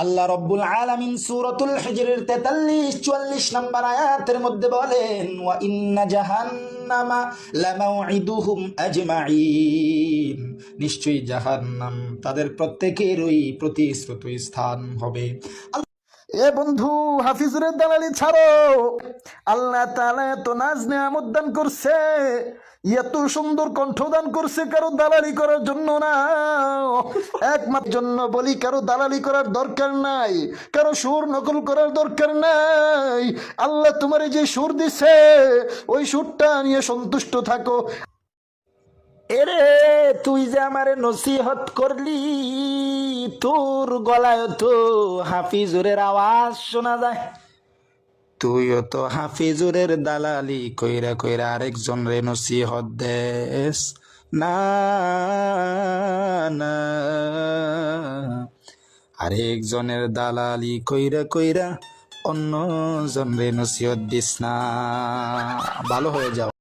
আল্লাহ রব্বুল আলামিন সূরাতুল হিজরের 43-44 নম্বর আয়াতের মধ্যে বলেন, ওয়া ইন্না জাহান্নামা লামাউইদুহুম আজমাইন, নিশ্চয়ই জাহান্নাম তাদের প্রত্যেকেরই প্রতিশ্রুত স্থান হবে। এ বন্ধু, হাফিজুরের দালালি ছাড়ো। আল্লাহ তাআলা এত নাজ নেয়ামত দান করছে, এত সুন্দর কণ্ঠদান করছে, কারো দালালি করার জন্য না, একমাত্র জন্য বলি। কারো দালালি করার দরকার নাই, কারো সুর নকল করার দরকার নাই। আল্লাহ তোমার যে সুর দিছে ওই সুরটা নিয়ে সন্তুষ্ট থাকো। এরে, তুই যে আমারে নসিহত করলি, তোর গলায় তো হাফিজুরের আওয়াজ শোনা যায়। তুইও তো হাফিজুরের দালালি কইরা কইরা আরেকজন রে নসিহত দেস না, না, আরেকজনের দালালি কইরা কইরা অন্য জন রে নসিহত দিস না। ভালো হয়ে যাও।